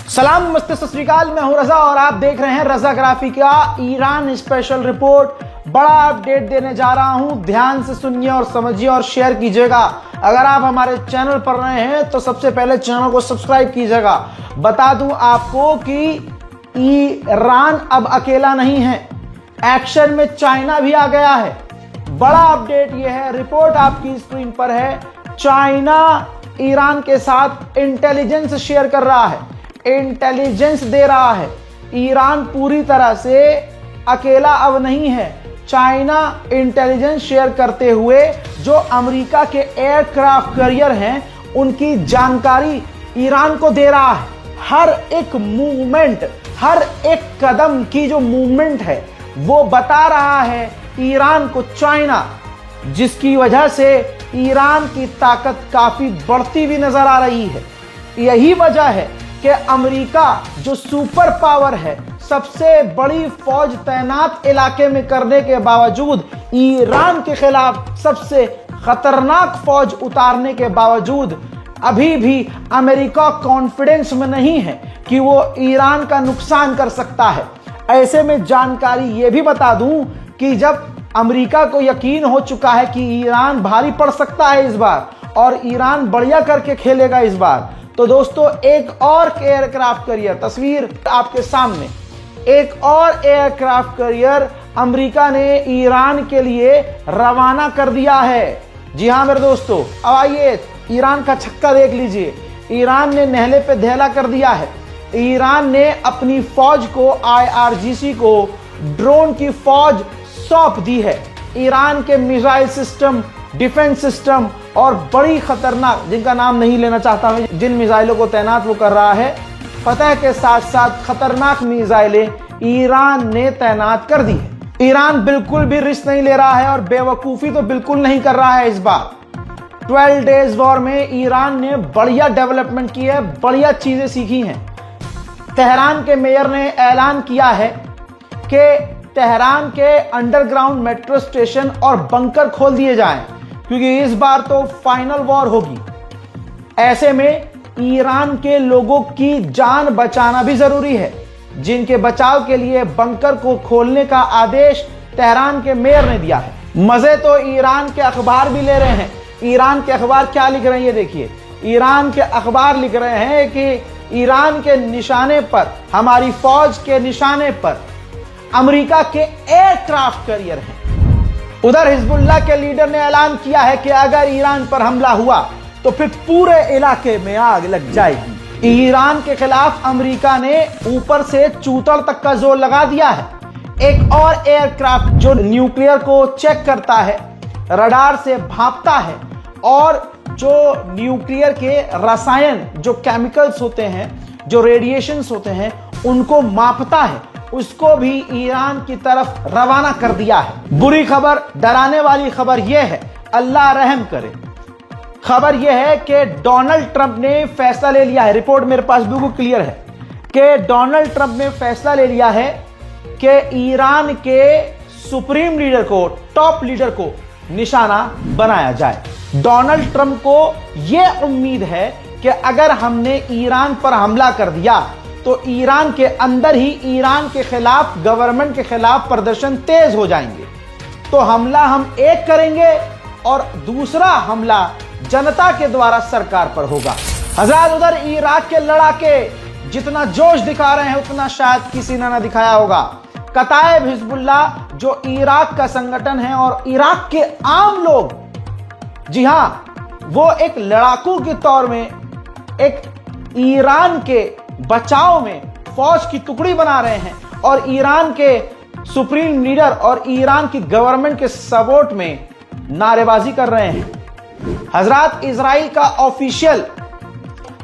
सलाम नमस्ते सत श्री अकाल, मैं हूं रजा और आप देख रहे हैं रजाग्राफी का ईरान स्पेशल रिपोर्ट। बड़ा अपडेट देने जा रहा हूं, ध्यान से सुनिए और समझिए और शेयर कीजिएगा। अगर आप हमारे चैनल पर रहे हैं तो सबसे पहले चैनल को सब्सक्राइब कीजिएगा। बता दूं आपको कि ईरान अब अकेला नहीं है, एक्शन में चाइना भी आ गया है। बड़ा अपडेट यह है, रिपोर्ट आपकी स्क्रीन पर है। चाइना ईरान के साथ इंटेलिजेंस शेयर कर रहा है, इंटेलिजेंस दे रहा है। ईरान पूरी तरह से अकेला अब नहीं है। चाइना इंटेलिजेंस शेयर करते हुए जो अमेरिका के एयरक्राफ्ट कैरियर हैं उनकी जानकारी ईरान को दे रहा है। हर एक मूवमेंट, हर एक कदम की जो मूवमेंट है वो बता रहा है ईरान को चाइना, जिसकी वजह से ईरान की ताकत काफी बढ़ती हुई नजर आ रही है। यही वजह है कि अमेरिका जो सुपर पावर है, सबसे बड़ी फौज तैनात इलाके में करने के बावजूद, ईरान के खिलाफ सबसे खतरनाक फौज उतारने के बावजूद अभी भी अमेरिका कॉन्फिडेंस में नहीं है कि वो ईरान का नुकसान कर सकता है। ऐसे में जानकारी ये भी बता दूं कि जब अमेरिका को यकीन हो चुका है कि ईरान भारी पड़ सकता है इस बार और ईरान बढ़िया करके खेलेगा इस बार, तो दोस्तों एक और एयरक्राफ्ट कैरियर, तस्वीर आपके सामने, एक और एयरक्राफ्ट कैरियर अमेरिका ने ईरान के लिए रवाना कर दिया है। जी हाँ मेरे दोस्तों, अब आइए ईरान का छक्का देख लीजिए। ईरान ने नहले पे धैला कर दिया है। ईरान ने अपनी फौज को, IRGC को ड्रोन की फौज सौंप दी है। ईरान के मिसाइल सिस्टम, डिफेंस सिस्टम और बड़ी खतरनाक, जिनका नाम नहीं लेना चाहता हूं, जिन मिसाइलों को तैनात वो कर रहा है, फतह के साथ साथ खतरनाक मिसाइलें ईरान ने तैनात कर दी है। ईरान बिल्कुल भी रिस्क नहीं ले रहा है और बेवकूफी तो बिल्कुल नहीं कर रहा है इस बार। 12 डेज वॉर में ईरान ने बढ़िया डेवलपमेंट की है, बढ़िया चीजें सीखी हैं। तेहरान के मेयर ने ऐलान किया है कि तेहरान के अंडरग्राउंड मेट्रो स्टेशन और बंकर खोल दिए जाएं, क्योंकि इस बार तो फाइनल वॉर होगी। ऐसे में ईरान के लोगों की जान बचाना भी जरूरी है, जिनके बचाव के लिए बंकर को खोलने का आदेश तेहरान के मेयर ने दिया है। मजे तो ईरान के अखबार भी ले रहे हैं। ईरान के अखबार क्या लिख रहे हैं ये देखिए। ईरान के अखबार लिख रहे हैं कि ईरान के निशाने पर, हमारी फौज के निशाने पर अमेरिका के एयरक्राफ्ट कैरियर हैं। उधर हिजबुल्लाह के लीडर ने ऐलान किया है कि अगर ईरान पर हमला हुआ तो फिर पूरे इलाके में आग लग जाएगी। ईरान के खिलाफ अमेरिका ने ऊपर से चूतड़ तक का जोर लगा दिया है। एक और एयरक्राफ्ट जो न्यूक्लियर को चेक करता है, रडार से भांपता है और जो न्यूक्लियर के रसायन, जो केमिकल्स होते हैं, जो रेडिएशंस होते हैं, उनको मापता है, उसको भी ईरान की तरफ रवाना कर दिया है। बुरी खबर, डराने वाली खबर यह है, अल्लाह रहम करे। खबर यह है कि डोनाल्ड ट्रंप ने फैसला ले लिया है, रिपोर्ट मेरे पास बिल्कुल क्लियर है कि डोनाल्ड ट्रंप ने फैसला ले लिया है कि ईरान के सुप्रीम लीडर को, टॉप लीडर को निशाना बनाया जाए। डोनाल्ड ट्रंप को यह उम्मीद है कि अगर हमने ईरान पर हमला कर दिया तो ईरान के अंदर ही ईरान के खिलाफ, गवर्नमेंट के खिलाफ प्रदर्शन तेज हो जाएंगे। तो हमला हम एक करेंगे और दूसरा हमला जनता के द्वारा सरकार पर होगा। हज़रात, उधर इराक के लड़ाके जितना जोश दिखा रहे हैं उतना शायद किसी ने ना दिखाया होगा। कताइब हिजबुल्लाह जो इराक का संगठन है और इराक के आम लोग, जी हां, वो एक लड़ाकू के तौर में एक ईरान के बचाव में फौज की टुकड़ी बना रहे हैं और ईरान के सुप्रीम लीडर और ईरान की गवर्नमेंट के सपोर्ट में नारेबाजी कर रहे हैं। हजरात, इजराइल का ऑफिशियल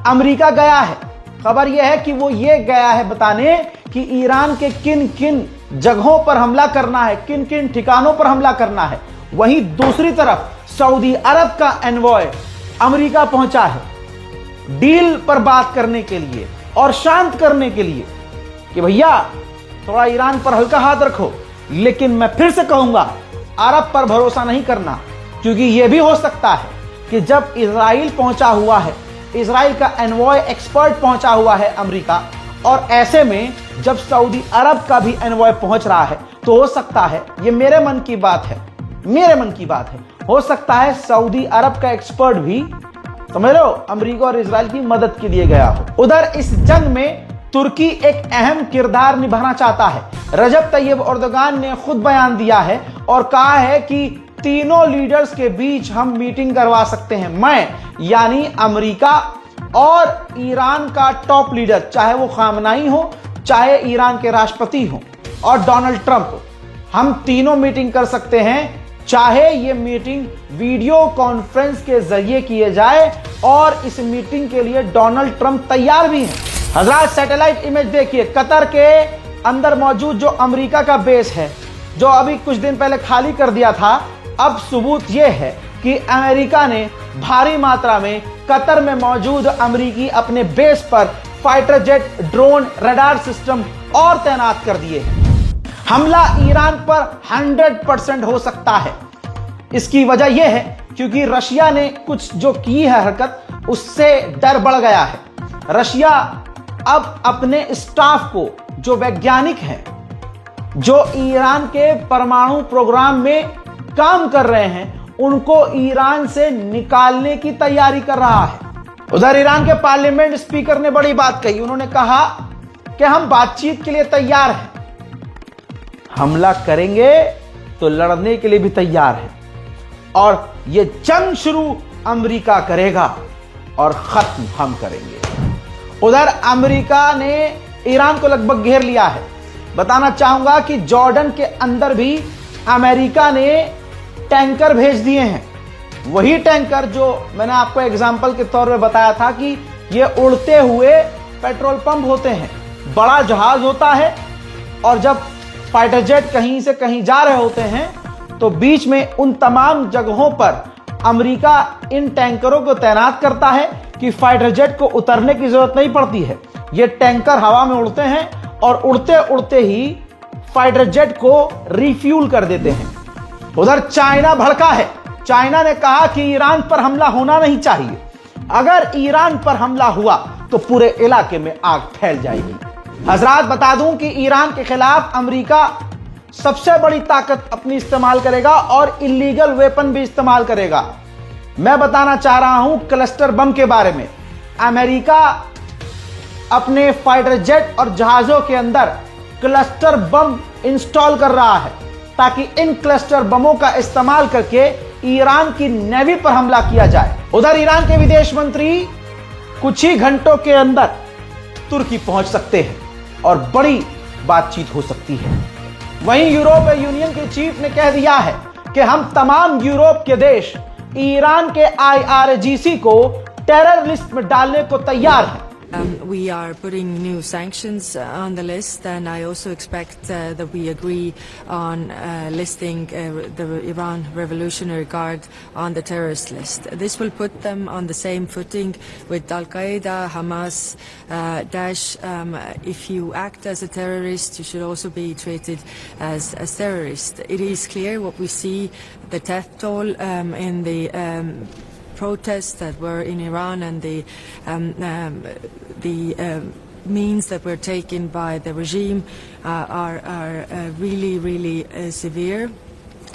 अमेरिका गया है। खबर यह है कि वो ये गया है बताने कि ईरान के किन किन जगहों पर हमला करना है, किन किन ठिकानों पर हमला करना है। वहीं दूसरी तरफ सऊदी अरब का एनवॉय अमेरिका पहुंचा है डील पर बात करने के लिए और शांत करने के लिए कि भैया थोड़ा ईरान पर हल्का हाथ रखो। लेकिन मैं फिर से कहूंगा, अरब पर भरोसा नहीं करना, क्योंकि यह भी हो सकता है कि जब इजराइल पहुंचा हुआ है इजराइल का एनवॉय एक्सपर्ट पहुंचा हुआ है अमेरिका, और ऐसे में जब सऊदी अरब का भी एनवॉय पहुंच रहा है तो हो सकता है, ये मेरे मन की बात है, हो सकता है सऊदी अरब का एक्सपर्ट भी, समझ लो, अमेरिका और इजराइल की मदद के लिए गया हो। उधर इस जंग में तुर्की एक अहम किरदार निभाना चाहता है। रजब तैयब एर्दोगान ने खुद बयान दिया है और कहा है कि तीनों लीडर्स के बीच हम मीटिंग करवा सकते हैं। मैं यानी अमेरिका और ईरान का टॉप लीडर, चाहे वो खामनाई हो, चाहे ईरान के राष्ट्रपति हो, और डोनाल्ड ट्रंप, हम तीनों मीटिंग कर सकते हैं, चाहे ये मीटिंग वीडियो कॉन्फ्रेंस के जरिए किए जाए, और इस मीटिंग के लिए डोनाल्ड ट्रंप तैयार भी हैं। हजरात, सैटेलाइट इमेज देखिए, कतर के अंदर मौजूद जो अमेरिका का बेस है, जो अभी कुछ दिन पहले खाली कर दिया था, अब सबूत यह है कि अमेरिका ने भारी मात्रा में कतर में मौजूद अमेरिकी अपने बेस पर fighter jet, drone, radar system और तैनात कर दिए हैं। हमला ईरान पर 100% हो सकता है। इसकी वजह यह है क्योंकि रशिया ने कुछ जो की है हरकत, उससे डर बढ़ गया है। रशिया अब अपने स्टाफ को, जो वैज्ञानिक हैं, जो ईरान के परमाणु प्रोग्राम में काम कर रहे हैं, उनको ईरान से निकालने की तैयारी कर रहा है। उधर ईरान के पार्लियामेंट स्पीकर ने बड़ी बात कही। उन्होंने कहा कि हम बातचीत के लिए तैयार हैं, हमला करेंगे तो लड़ने के लिए भी तैयार हैं, और यह जंग शुरू अमेरिका करेगा और खत्म हम करेंगे। उधर अमेरिका ने ईरान को लगभग घेर लिया है। बताना चाहूंगा कि जॉर्डन के अंदर भी अमेरिका ने टैंकर भेज दिए हैं। वही टैंकर जो मैंने आपको एग्जाम्पल के तौर पे बताया था कि ये उड़ते हुए पेट्रोल पंप होते हैं, बड़ा जहाज होता है, और जब फाइटर जेट कहीं से कहीं जा रहे होते हैं तो बीच में उन तमाम जगहों पर अमेरिका इन टैंकरों को तैनात करता है कि फाइटर जेट को उतरने की जरूरत नहीं पड़ती है। ये टैंकर हवा में उड़ते हैं और उड़ते उड़ते ही फाइटर जेट को रिफ्यूल कर देते हैं। उधर चाइना भड़का है। चाइना ने कहा कि ईरान पर हमला होना नहीं चाहिए, अगर ईरान पर हमला हुआ तो पूरे इलाके में आग फैल जाएगी। हजरात, बता दूं कि ईरान के खिलाफ अमेरिका सबसे बड़ी ताकत अपनी इस्तेमाल करेगा और इलीगल वेपन भी इस्तेमाल करेगा। मैं बताना चाह रहा हूं क्लस्टर बम के बारे में। अमेरिका अपने फाइटर जेट और जहाजों के अंदर क्लस्टर बम इंस्टॉल कर रहा है ताकि इन क्लस्टर बमों का इस्तेमाल करके ईरान की नेवी पर हमला किया जाए। उधर ईरान के विदेश मंत्री कुछ ही घंटों के अंदर तुर्की पहुंच सकते हैं और बड़ी बातचीत हो सकती है। वहीं यूरोपीय यूनियन के चीफ ने कह दिया है कि हम तमाम यूरोप के देश ईरान के IRGC को टेरर लिस्ट में डालने को तैयार हैं। We are putting new sanctions on the list, and I also expect that we agree on listing the Iran Revolutionary Guard on the terrorist list. This will put them on the same footing with Al-Qaeda, Hamas, Daesh. If you act as a terrorist, you should also be treated as a terrorist. It is clear what we see, the death toll in the protests that were in Iran, and the means that were taken by the regime are really severe.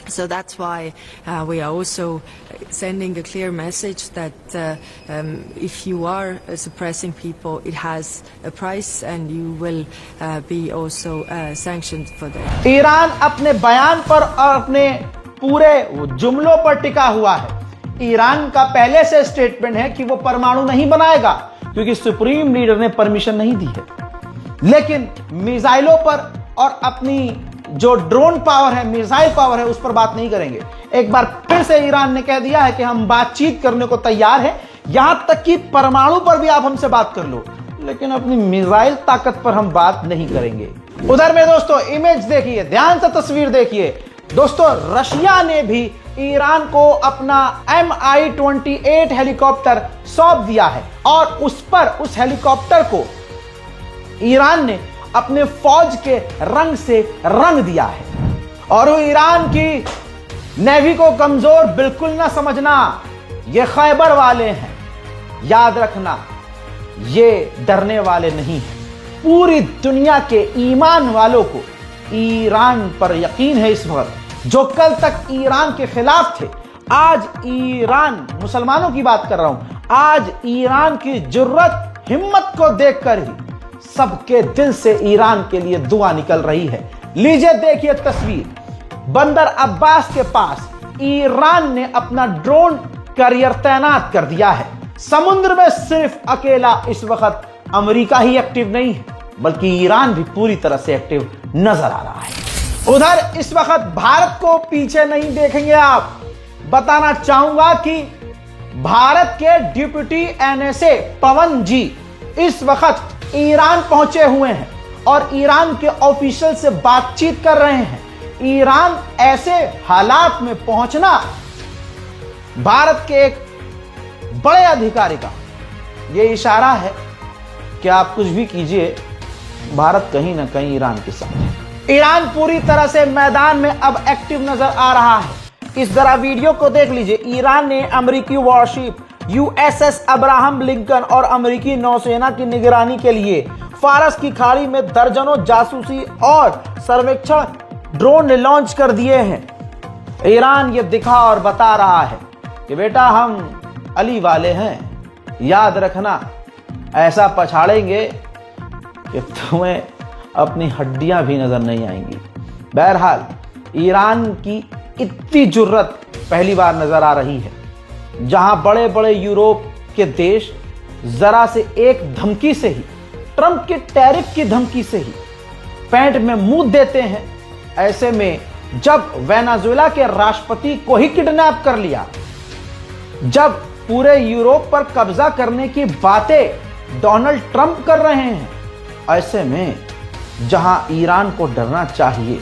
So that's why we are also sending a clear message that if you are suppressing people, it has a price, and you will be also sanctioned for that. Iran अपने बयान पर और अपने पूरे जुमलों पर टिका हुआ है। ईरान का पहले से स्टेटमेंट है कि वो परमाणु नहीं बनाएगा क्योंकि सुप्रीम लीडर ने परमिशन नहीं दी है, लेकिन मिसाइलों पर और अपनी जो ड्रोन पावर है, मिसाइल पावर है, उस पर बात नहीं करेंगे। एक बार फिर से ईरान ने कह दिया है कि हम बातचीत करने को तैयार हैं, यहां तक कि परमाणु पर भी आप हमसे बात कर लो, लेकिन अपनी मिसाइल ताकत पर हम बात नहीं करेंगे। उधर में दोस्तों इमेज देखिए, ध्यान से तस्वीर देखिए। दोस्तों, रशिया ने भी ईरान को अपना Mi-28 हेलीकॉप्टर सौंप दिया है और उस हेलीकॉप्टर को ईरान ने अपने फौज के रंग से रंग दिया है। और ईरान की नेवी को कमजोर बिल्कुल ना समझना, ये खैबर वाले हैं, याद रखना, ये डरने वाले नहीं हैं। पूरी दुनिया के ईमान वालों को ईरान पर यकीन है इस वक्त। जो कल तक ईरान के खिलाफ थे, आज ईरान, मुसलमानों की बात कर रहा हूं, आज ईरान की जुर्रत हिम्मत को देखकर ही सबके दिल से ईरान के लिए दुआ निकल रही है। लीजिए देखिए तस्वीर, बंदर अब्बास के पास ईरान ने अपना ड्रोन कैरियर तैनात कर दिया है। समुद्र में सिर्फ अकेला इस वक्त अमेरिका ही एक्टिव नहीं है, बल्कि ईरान भी पूरी तरह से एक्टिव नजर आ रहा है। उधर इस वक्त भारत को पीछे नहीं देखेंगे आप। बताना चाहूंगा कि भारत के डिप्टी एनएसए पवन जी इस वक्त ईरान पहुंचे हुए हैं और ईरान के ऑफिशियल से बातचीत कर रहे हैं। ईरान ऐसे हालात में पहुंचना भारत के एक बड़े अधिकारी का यह इशारा है कि आप कुछ भी कीजिए, भारत कहीं ना कहीं ईरान के साथ है। ईरान पूरी तरह से मैदान में अब एक्टिव नजर आ रहा है। इस जरा वीडियो को देख लीजिए। ईरान ने अमेरिकी वॉरशिप यूएसएस अब्राहम लिंकन और अमेरिकी नौसेना की निगरानी के लिए फारस की खाड़ी में दर्जनों जासूसी और सर्वेक्षण ड्रोन लॉन्च कर दिए हैं। ईरान ये दिखा और बता रहा है कि बेटा हम अली वाले हैं, याद रखना, ऐसा पछाड़ेंगे कि तुम्हें अपनी हड्डियां भी नजर नहीं आएंगी। बहरहाल ईरान की इतनी जुर्रत पहली बार नजर आ रही है, जहां बड़े बड़े यूरोप के देश जरा से एक धमकी से ही, ट्रंप के टैरिफ की धमकी से ही पैंट में मुंह देते हैं। ऐसे में जब वेनेजुएला के राष्ट्रपति को ही किडनैप कर लिया, जब पूरे यूरोप पर कब्जा करने की बातें डोनाल्ड ट्रंप कर रहे हैं, ऐसे में जहां ईरान को डरना चाहिए,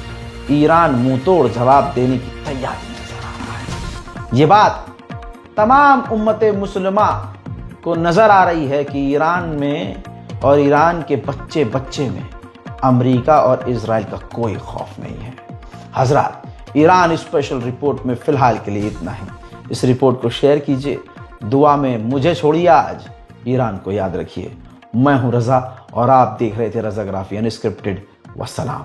ईरान मुंहतोड़ जवाब देने की तैयारी नजर आ रहा है। यह बात तमाम उम्मते मुसलमा को नजर आ रही है कि ईरान में और ईरान के बच्चे बच्चे में अमेरिका और इजराइल का कोई खौफ नहीं है। हजरात, ईरान स्पेशल रिपोर्ट में फिलहाल के लिए इतना ही। इस रिपोर्ट को शेयर कीजिए, दुआ में मुझे छोड़िए, आज ईरान को याद रखिए। मैं हूं रजा और आप देख रहे थे रजाग्राफी अनस्क्रिप्टेड। वस्सलाम।